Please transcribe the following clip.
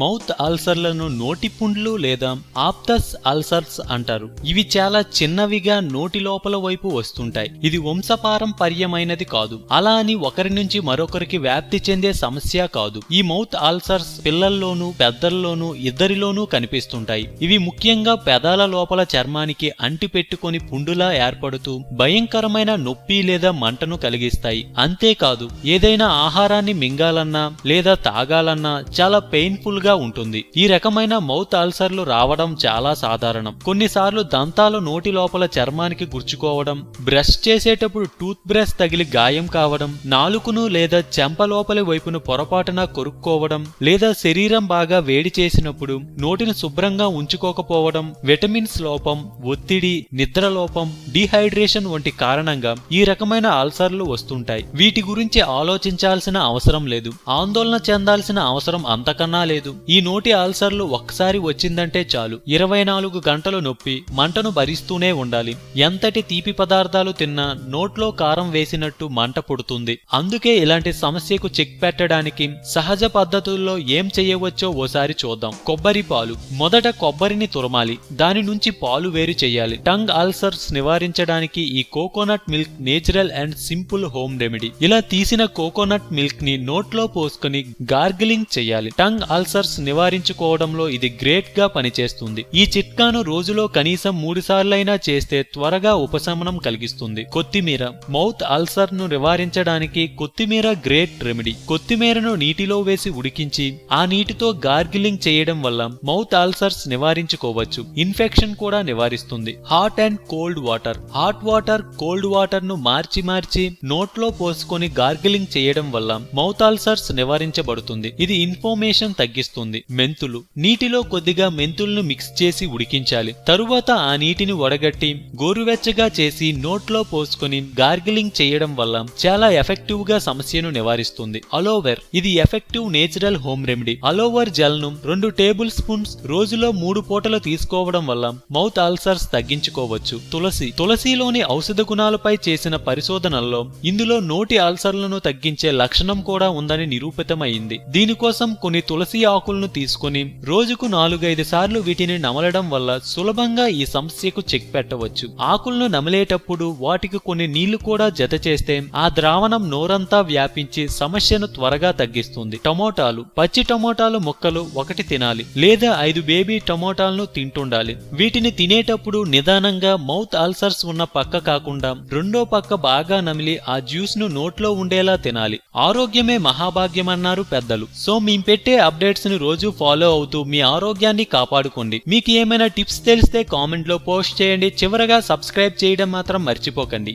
Mouth అల్సర్లను నోటి పుండ్లు లేదా ఆప్తస్ అల్సర్స్ అంటారు. ఇవి చాలా చిన్నవిగా నోటి లోపల వైపు వస్తుంటాయి. ఇది వంశపారంపర్యమైనది కాదు. అలా అని ఒకరి నుంచి మరొకరికి వ్యాప్తి చెందే సమస్య కాదు. ఈ మౌత్ అల్సర్స్ పిల్లల్లోనూ పెద్దల్లోనూ ఇద్దరిలోనూ కనిపిస్తుంటాయి. ఇవి ముఖ్యంగా పెదాల లోపల చర్మానికి అంటిపెట్టుకొని పుండులా ఏర్పడుతూ భయంకరమైన నొప్పి లేదా మంటను కలిగిస్తాయి. అంతేకాదు ఏదైనా ఆహారాన్ని మింగాలన్నా లేదా తాగాలన్నా చాలా పెయిన్ఫుల్ గా ఉంటుంది. ఈ రకమైన మౌత్ అల్సర్లు రావడం చాలా సాధారణం. కొన్నిసార్లు దంతాలు నోటి లోపల చర్మానికి గుర్చుకోవడం, బ్రష్ చేసేటప్పుడు టూత్ బ్రష్ తగిలి గాయం కావడం, నాలుకను లేదా చెంప లోపలి వైపును పొరపాటున కొరుక్కోవడం, లేదా శరీరం బాగా వేడి చేసినప్పుడు నోటిని శుభ్రంగా ఉంచుకోకపోవడం, విటమిన్స్ లోపం, ఒత్తిడి, నిద్ర లోపం, డీహైడ్రేషన్ వంటి కారణంగా ఈ రకమైన అల్సర్లు వస్తుంటాయి. వీటి గురించి ఆలోచించాల్సిన అవసరం లేదు, ఆందోళన చెందాల్సిన అవసరం అంతకన్నా లేదు. ఈ నోటి అల్సర్లు ఒక్కసారి వచ్చిందంటే చాలు 24 గంటలు నొప్పి, మంటను భరిస్తూనే ఉండాలి. ఎంతటి తీపి పదార్థాలు తిన్నా నోట్లో కారం వేసినట్టు మంట పుడుతుంది. అందుకే ఇలాంటి సమస్యకు చెక్ పెట్టడానికి సహజ పద్ధతుల్లో ఏం చేయవచ్చో ఓసారి చూద్దాం. కొబ్బరి పాలు. మొదట కొబ్బరిని తురమాలి, దాని నుంచి పాలు వేరు చేయాలి. టంగ్ అల్సర్స్ నివారించడానికి ఈ coconut milk natural and simple home remedy. ఇలా తీసిన కోకోనట్ మిల్క్ ని నోట్లో పోసుకుని గార్గిలింగ్ చేయాలి. టంగ్ అల్సర్స్ నివారించుకోవడంలో ఇది గ్రేట్ గా పనిచేస్తుంది. ఈ చిట్కాను రోజులో కనీసం 3 సార్లైనా చేస్తే త్వరగా ఉపశమనం కలిగిస్తుంది. కొత్తిమీర. మౌత్ అల్సర్ ను నివారించడానికి కొత్తిమీర గ్రేట్ రెమెడీ. కొత్తిమీరను నీటిలో వేసి ఉడికించి ఆ నీటితో గార్గిలింగ్ చేయడం వల్ల మౌత్ అల్సర్స్ నివారించుకోవచ్చు. ఇన్ఫెక్షన్ కూడా నివారిస్తుంది. Hot and cold water. Hot water, cold water ను మార్చి నోట్లో పోసుకొని గార్గిలింగ్ చేయడం వల్ల మౌత్ అల్సర్స్ నివారించబడుతుంది. ఇది ఇన్ఫ్లమేషన్ తగ్గిస్తుంది. మెంతులు. నీటిలో కొద్దిగా మెంతులను మిక్స్ చేసి ఉడికించాలి. తరువాత ఆ నీటిని వడగట్టి గోరువెచ్చగా చేసి నోట్లో పోసుకొని గార్గిలింగ్ చేయడం వల్ల చాలా ఎఫెక్టివ్ గా సమస్యను నివారిస్తుంది. అలోవెర్. ఇది effective natural home remedy. Aloe vera gel ను 2 టేబుల్ స్పూన్స్ రోజులో 3 పూటలు తీసుకోవడం వల్ల మౌత్ అల్సర్స్ తగ్గించుకోవచ్చు. తులసి. తులసిలోని ఔషధ గుణాలపై చేసిన పరిశోధనల్లో ఇందులో నోటి అల్సర్లను తగ్గించే లక్షణం కూడా ఉందని నిరూపితమైంది. దీనికోసం కొన్ని తులసి ఆకులను తీసుకుని రోజుకు 4-5 సార్లు వీటిని నమలడం వల్ల సులభంగా ఈ సమస్యకు చెక్ పెట్టవచ్చు. ఆకులను నమిలేటప్పుడు వాటికి కొన్ని నీళ్లు కూడా జత చేస్తే ఆ ద్రావణం నోరంతా వ్యాపించి సమస్యను త్వరగా తగ్గిస్తుంది. టమోటాలు. పచ్చి టమోటాలు ముక్కలు 1 తినాలి, లేదా 5 బేబీ టమోటాలను తింటుండాలి. వీటిని తినేటప్పుడు నిదానంగా మౌత్ అల్సర్స్ ఉన్న పక్క కాకుండా రెండో పక్క బాగా నమిలి ఆ జ్యూస్ ను నోట్లో ఉండేలా తినాలి. ఆరోగ్యమే మహాభాగ్యమన్నారు పెద్దలు. సో మేము పెట్టే అప్డేట్స్ ని రోజు ఫాలో అవుతూ మీ ఆరోగ్యాన్ని కాపాడుకోండి. మీకు ఏమైనా టిప్స్ తెలిస్తే కామెంట్ లో పోస్ట్ చేయండి. చివరగా సబ్స్క్రైబ్ చేయడం మాత్రం మర్చిపోకండి.